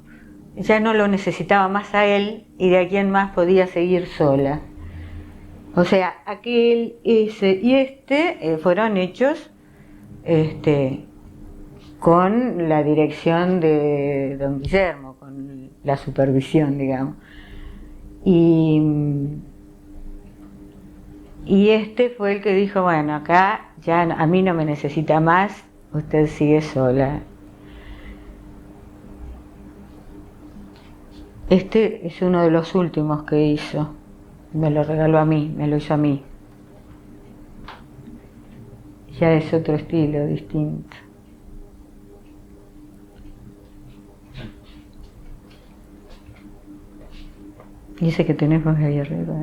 ya no lo necesitaba más a él y de aquí en más podía seguir sola. O sea, aquel, ese y este fueron hechos con la dirección de don Guillermo, con la supervisión, digamos. Y este fue el que dijo, bueno, acá ya a mí no me necesita más, usted sigue sola. Este es uno de los últimos que hizo, me lo regaló a mí, me lo hizo a mí. Ya es otro estilo distinto. Y ese que tenemos ahí arriba.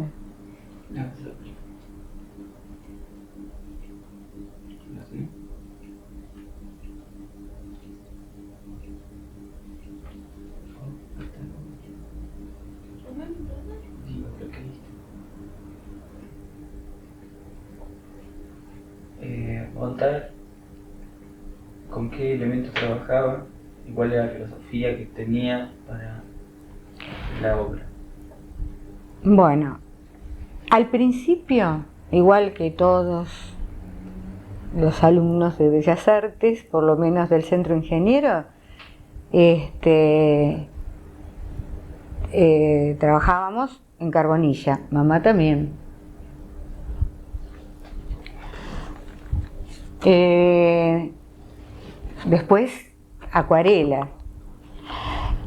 Contar con qué elementos trabajaba y cuál era la filosofía que tenía para la obra. Bueno, al principio, igual que todos los alumnos de Bellas Artes, por lo menos del Centro Ingeniero, trabajábamos en carbonilla, mamá también. Después, acuarela.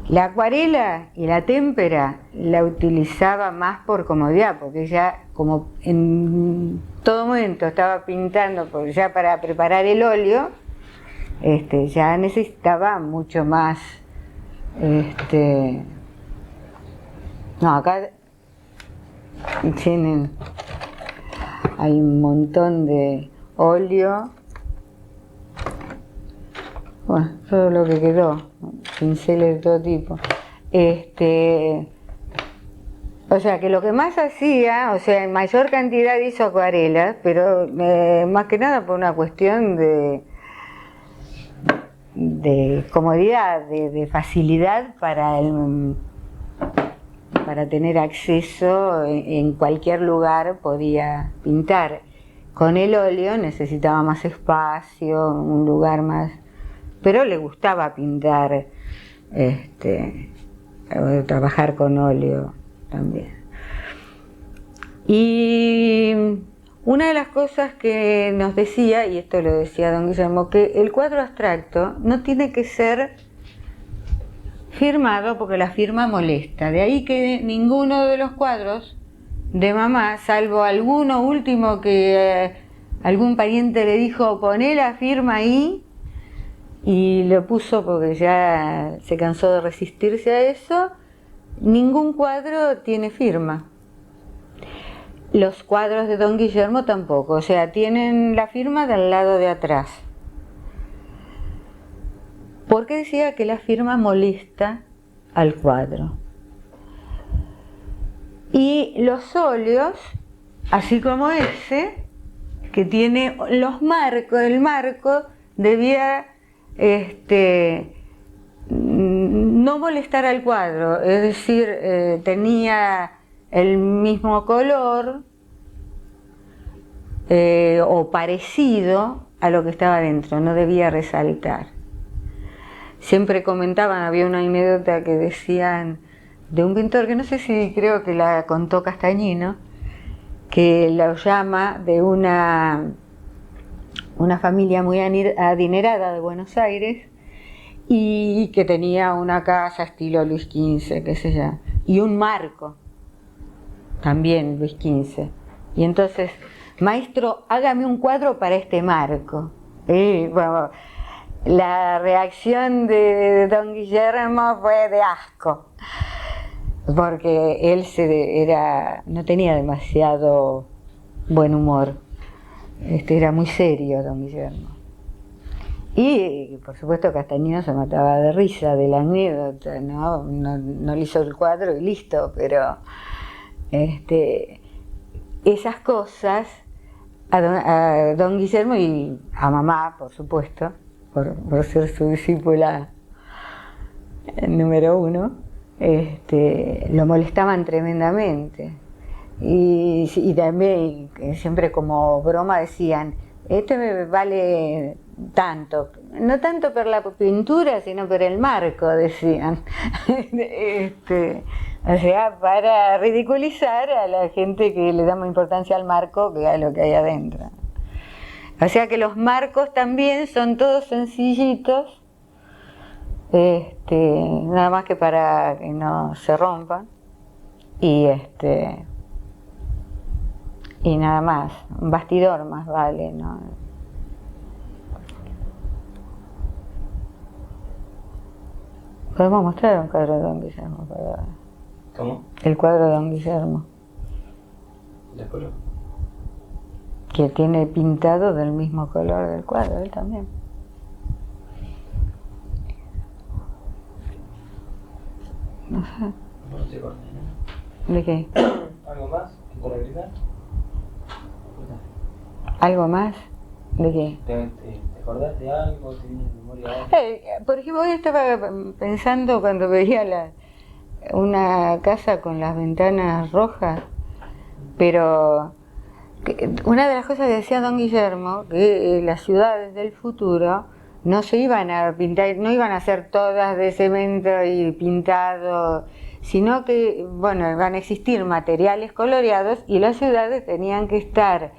La acuarela y la témpera la utilizaba más por comodidad, porque ella, como en todo momento estaba pintando, porque ya para preparar el óleo, ya necesitaba mucho más. No, acá tienen, hay un montón de óleo. Bueno, todo lo que quedó, pinceles de todo tipo. O sea, que lo que más hacía, o sea, en mayor cantidad hizo acuarelas, pero más que nada por una cuestión de comodidad, de facilidad para tener acceso en cualquier lugar, podía pintar. Con el óleo necesitaba más espacio, un lugar más... Pero le gustaba pintar, trabajar con óleo también. Y una de las cosas que nos decía, y esto lo decía don Guillermo, que el cuadro abstracto no tiene que ser firmado porque la firma molesta. De ahí que ninguno de los cuadros de mamá, salvo alguno último que algún pariente le dijo, poné la firma ahí, y lo puso porque ya se cansó de resistirse a eso, ningún cuadro tiene firma. Los cuadros de don Guillermo tampoco, o sea, tienen la firma del lado de atrás. Porque decía que la firma molesta al cuadro. Y los óleos, así como ese, que tiene los marcos, el marco debía no molestar al cuadro, es decir, tenía el mismo color o parecido a lo que estaba dentro, no debía resaltar. Siempre comentaban, había una anécdota que decían de un pintor que no sé si creo que la contó Castañino, que lo llama de una familia muy adinerada de Buenos Aires y que tenía una casa estilo Luis XV, qué sé yo, y un marco, también Luis XV. Y entonces, maestro, hágame un cuadro para este marco. Y bueno, la reacción de don Guillermo fue de asco, porque él no tenía demasiado buen humor, era muy serio don Guillermo. Y por supuesto Castañino se mataba de risa de la anécdota, no le hizo el cuadro y listo, pero esas cosas a don Guillermo y a mamá, por supuesto, por ser su discípula número uno, lo molestaban tremendamente. Y también siempre como broma decían, esto me vale tanto, no tanto por la pintura, sino por el marco, decían. O sea, para ridiculizar a la gente que le da más importancia al marco que a lo que hay adentro. O sea que los marcos también son todos sencillitos, nada más que para que no se rompan. Y nada más, un bastidor más vale, ¿no? Podemos mostrar un cuadro de don Guillermo, ¿verdad? ¿Cómo? El cuadro de don Guillermo. ¿De color? Que tiene pintado del mismo color del cuadro, él también. No sé. No te cortes, ¿no? ¿De qué? ¿Algo más que para agregar? ¿Algo más? ¿De qué? ¿Te acordás de algo? ¿Tenías memoria de algo? Por ejemplo, hoy estaba pensando cuando veía una casa con las ventanas rojas, pero una de las cosas que decía don Guillermo, que las ciudades del futuro no se iban a pintar, no iban a ser todas de cemento y pintado, sino que, bueno, van a existir materiales coloreados y las ciudades tenían que estar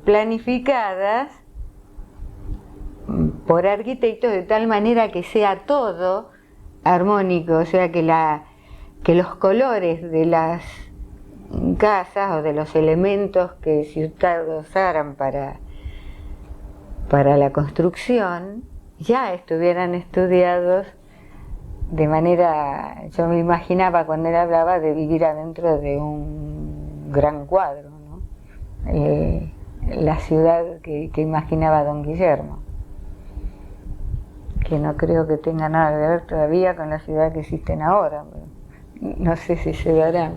planificadas por arquitectos de tal manera que sea todo armónico, o sea que los colores de las casas o de los elementos que se usaran para la construcción ya estuvieran estudiados de manera, yo me imaginaba cuando él hablaba de vivir adentro de un gran cuadro, ¿no? La ciudad que imaginaba don Guillermo, que no creo que tenga nada que ver todavía con la ciudad que existen ahora, no sé si se dará.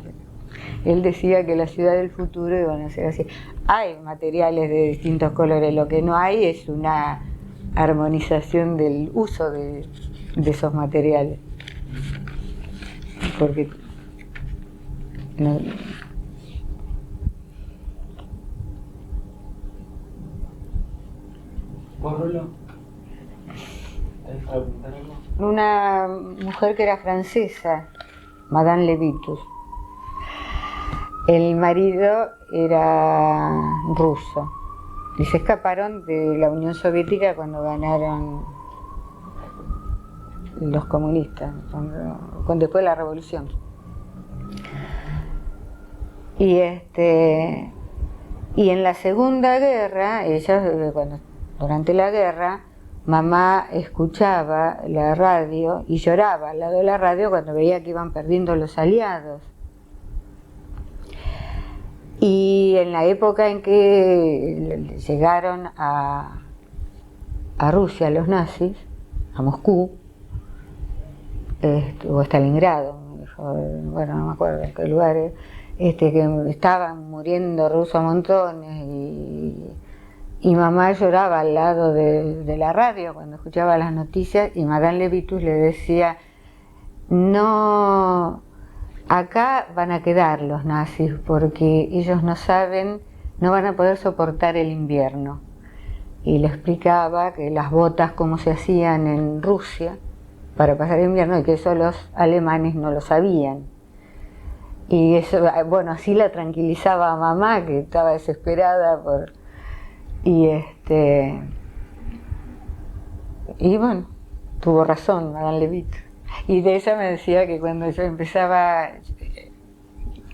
Él decía que la ciudad del futuro iban a ser así. Hay materiales de distintos colores, lo que no hay es una armonización del uso de esos materiales. Porque no. ¿Vos, Rolo? ¿Tenés para preguntar algo? Una mujer que era francesa, Madame Levitus. El marido era ruso y se escaparon de la Unión Soviética cuando ganaron los comunistas, después de la revolución. Y en la Segunda Guerra, durante la guerra, mamá escuchaba la radio y lloraba al lado de la radio cuando veía que iban perdiendo los aliados. Y en la época en que llegaron a Rusia los nazis, a Moscú, o a Stalingrado, bueno, no me acuerdo en qué lugares, que estaban muriendo rusos a montones y mamá lloraba al lado de la radio cuando escuchaba las noticias y Madame Levitus le decía, no, acá van a quedar los nazis porque ellos no van a poder soportar el invierno. Y le explicaba que las botas cómo se hacían en Rusia para pasar el invierno y que eso los alemanes no lo sabían. Y eso, bueno, así la tranquilizaba a mamá, que estaba desesperada y bueno, tuvo razón Madame Levitus. Y de ella me decía que cuando yo empezaba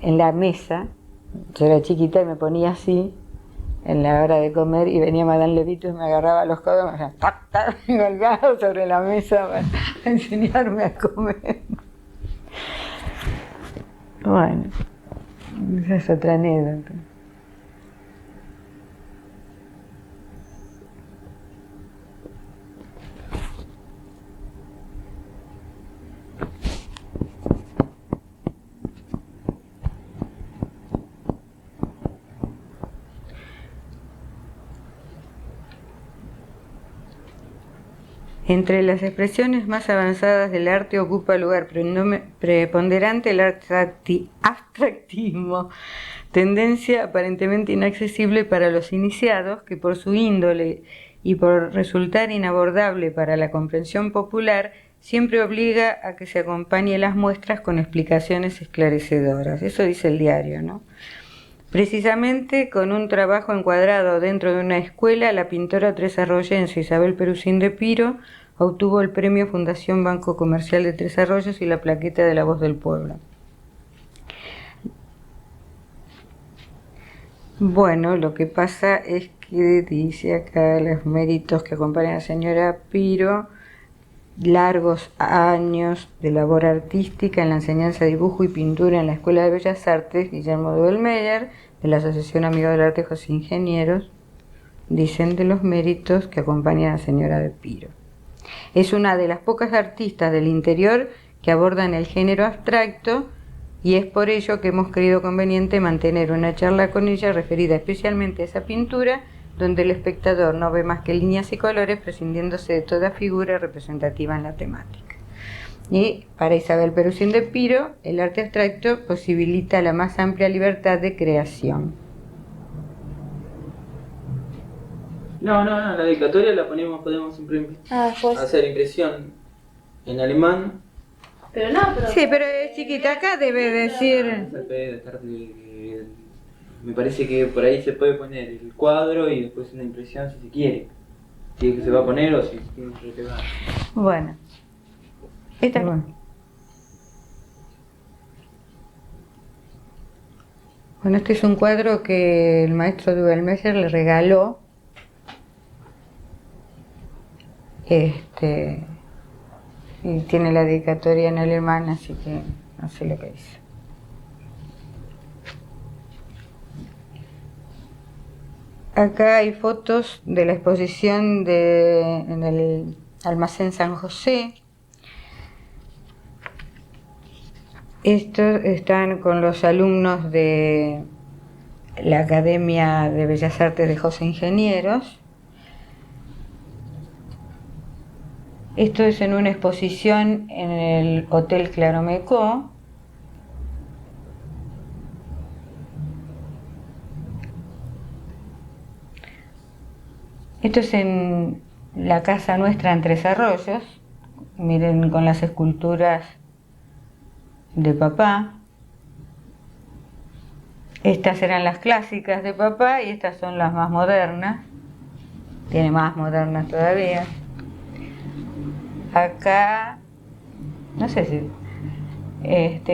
en la mesa, yo era chiquita y me ponía así, en la hora de comer y venía Madame Levito y me agarraba los codos y me hacía tac, tac, me colgaba sobre la mesa para enseñarme a comer. Bueno, esa es otra anécdota. Entre las expresiones más avanzadas del arte ocupa lugar preponderante el abstractismo, tendencia aparentemente inaccesible para los iniciados, que por su índole y por resultar inabordable para la comprensión popular, siempre obliga a que se acompañe las muestras con explicaciones esclarecedoras. Eso dice el diario, ¿no? Precisamente con un trabajo encuadrado dentro de una escuela, la pintora Tres Arroyense Isabel Perusín de Piro obtuvo el premio Fundación Banco Comercial de Tres Arroyos y la plaqueta de la Voz del Pueblo. Bueno, lo que pasa es que dice acá los méritos que acompañan a la señora Piro: largos años de labor artística en la enseñanza de dibujo y pintura en la Escuela de Bellas Artes Guillermo de Bellmeyer, de la Asociación Amiga del Arte José Ingenieros, dicen de los méritos que acompañan a la señora de Piro. Es una de las pocas artistas del interior que abordan el género abstracto y es por ello que hemos creído conveniente mantener una charla con ella referida especialmente a esa pintura, donde el espectador no ve más que líneas y colores, prescindiéndose de toda figura representativa en la temática. Y para Isabel Perusín de Piro, el arte abstracto posibilita la más amplia libertad de creación. No, la dedicatoria la podemos imprimir. Pues. Hacer impresión en alemán. Pero no, pero... Sí, pero es chiquita, acá debe decir... Me parece que por ahí se puede poner el cuadro y después una impresión si se quiere. Si es que se va a poner o si tiene que pegar. Bueno. Esta... Bueno, este es un cuadro que el maestro de Bellmeyer le regaló. Y tiene la dedicatoria en alemán, así que no sé lo que dice. Acá hay fotos de la exposición en el Almacén San José. Estos están con los alumnos de la Academia de Bellas Artes de José Ingenieros. Esto es en una exposición en el Hotel Claromecó. Esto es en la casa nuestra en Tres Arroyos. Miren, con las esculturas de papá. Estas eran las clásicas de papá y estas son las más modernas. Tiene más modernas todavía. Acá, no sé si,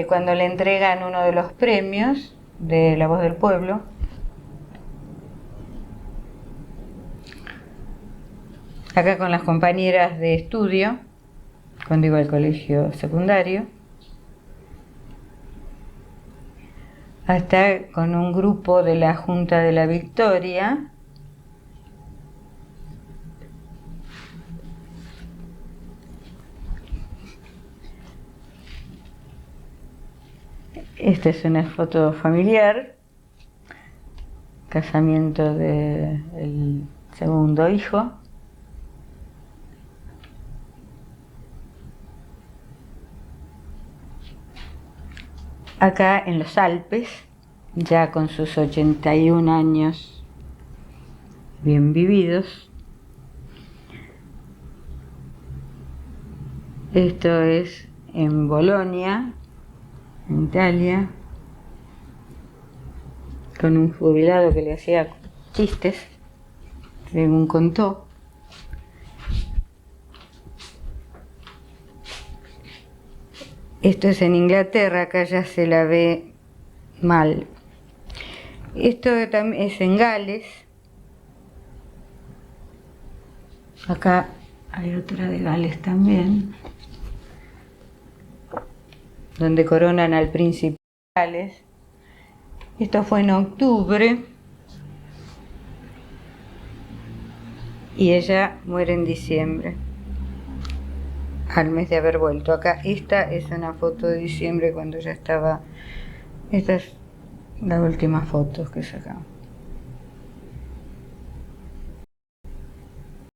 cuando le entregan uno de los premios de La Voz del Pueblo, acá con las compañeras de estudio, cuando iba al colegio secundario, hasta con un grupo de la Junta de la Victoria. Esta es una foto familiar, casamiento del segundo hijo. Acá en los Alpes, ya con sus 81 años bien vividos. Esto es en Bolonia, en Italia, con un jubilado que le hacía chistes, según contó. Esto es en Inglaterra, acá ya se la ve mal. Esto también es en Gales, Acá hay otra de Gales también, donde coronan al príncipe de Gales. Esto fue en octubre y ella muere en diciembre, al mes de haber vuelto. Acá esta es una foto de diciembre cuando ella estaba. Esta es la última foto que sacamos.